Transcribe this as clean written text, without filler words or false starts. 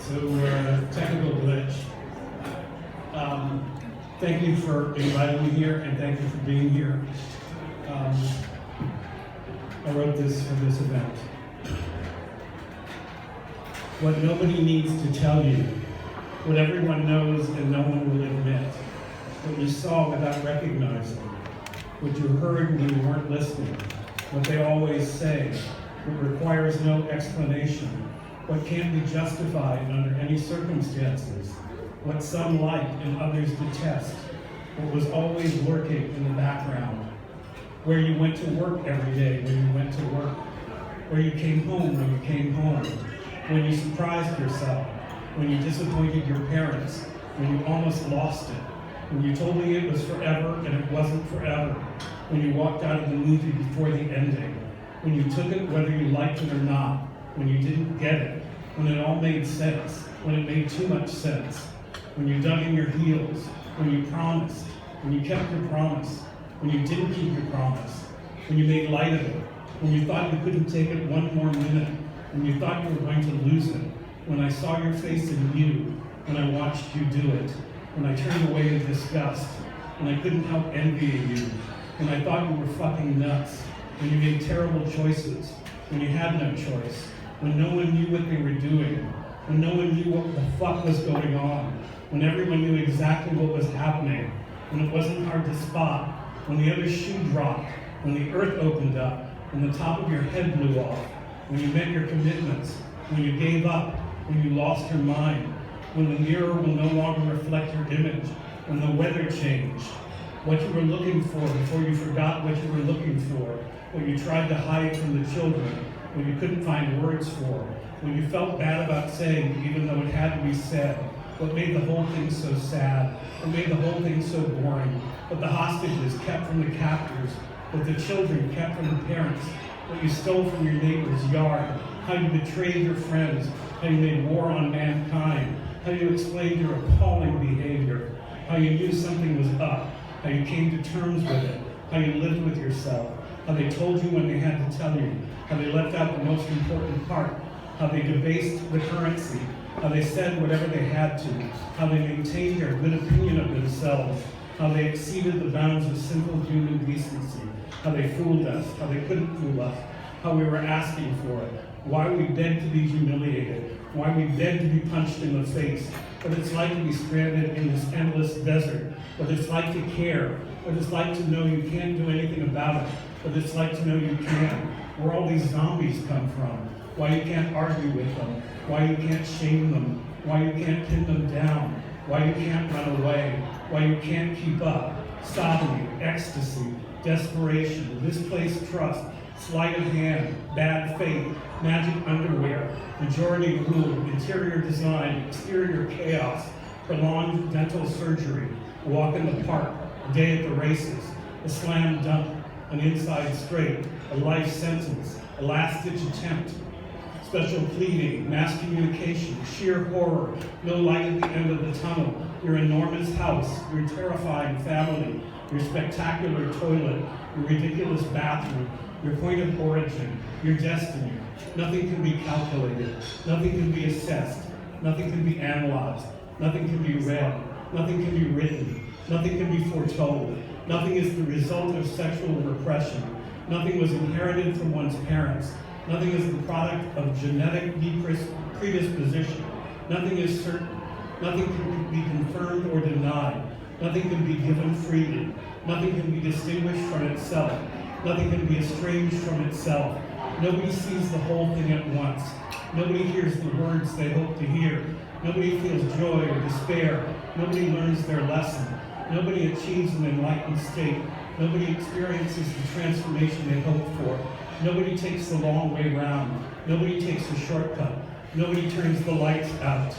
So technical glitch. Thank you for inviting me here, and thank you for being here. I wrote this for this event. What nobody needs to tell you, what everyone knows and no one will admit, what you saw without recognizing, what you heard when you weren't listening, what they always say, what requires no explanation, what can't be justified under any circumstances, what some like and others detest, what was always lurking in the background, where you went to work every day when you went to work, where you came home when you came home, when you surprised yourself, when you disappointed your parents, when you almost lost it, when you told me it was forever and it wasn't forever, when you walked out of the movie before the ending, when you took it whether you liked it or not, when you didn't get it, when it all made sense, when it made too much sense, when you dug in your heels, when you promised, when you kept your promise, when you didn't keep your promise, when you made light of it, when you thought you couldn't take it one more minute, when you thought you were going to lose it, when I saw your face in you, when I watched you do it, when I turned away in disgust, when I couldn't help envying you, when I thought you were fucking nuts, when you made terrible choices, when you had no choice, when no one knew what they were doing, when no one knew what the fuck was going on, when everyone knew exactly what was happening, when it wasn't hard to spot, when the other shoe dropped, when the earth opened up, when the top of your head blew off, when you met your commitments, when you gave up, when you lost your mind, when the mirror will no longer reflect your image, when the weather changed, what you were looking for before you forgot what you were looking for, what you tried to hide from the children, when you couldn't find words for, when you felt bad about saying even though it had to be said, what made the whole thing so sad, what made the whole thing so boring, what the hostages kept from the captors, what the children kept from the parents, what you stole from your neighbor's yard, how you betrayed your friends, how you made war on mankind, how you explained your appalling behavior, how you knew something was up, how you came to terms with it, how you lived with yourself, how they told you when they had to tell you, how they left out the most important part, how they debased the currency, how they said whatever they had to, how they maintained their good opinion of themselves, how they exceeded the bounds of simple human decency, how they fooled us, how they couldn't fool us, how we were asking for it, why we begged to be humiliated, why we begged to be punched in the face, what it's like to be stranded in this endless desert, what it's like to care, what it's like to know you can't do anything about it, what it's like to know you can, where all these zombies come from, why you can't argue with them, why you can't shame them, why you can't pin them down, why you can't run away, why you can't keep up, sodomy, ecstasy, desperation, misplaced trust, sleight of hand, bad faith, magic underwear, majority rule, interior design, exterior chaos, prolonged dental surgery, a walk in the park, a day at the races, a slam dunk, an inside straight, a life sentence, a last-ditch attempt, special pleading, mass communication, sheer horror, no light at the end of the tunnel, your enormous house, your terrifying family, your spectacular toilet, your ridiculous bathroom, your point of origin, your destiny. Nothing can be calculated, nothing can be assessed, nothing can be analyzed, nothing can be read, nothing can be written, nothing can be foretold, nothing is the result of sexual repression, nothing was inherited from one's parents, nothing is the product of genetic predisposition, nothing is certain, nothing can be confirmed or denied, nothing can be given freely, nothing can be distinguished from itself, nothing can be estranged from itself. Nobody sees the whole thing at once. Nobody hears the words they hope to hear. Nobody feels joy or despair. Nobody learns their lesson. Nobody achieves an enlightened state. Nobody experiences the transformation they hope for. Nobody takes the long way round. Nobody takes the shortcut. Nobody turns the lights out.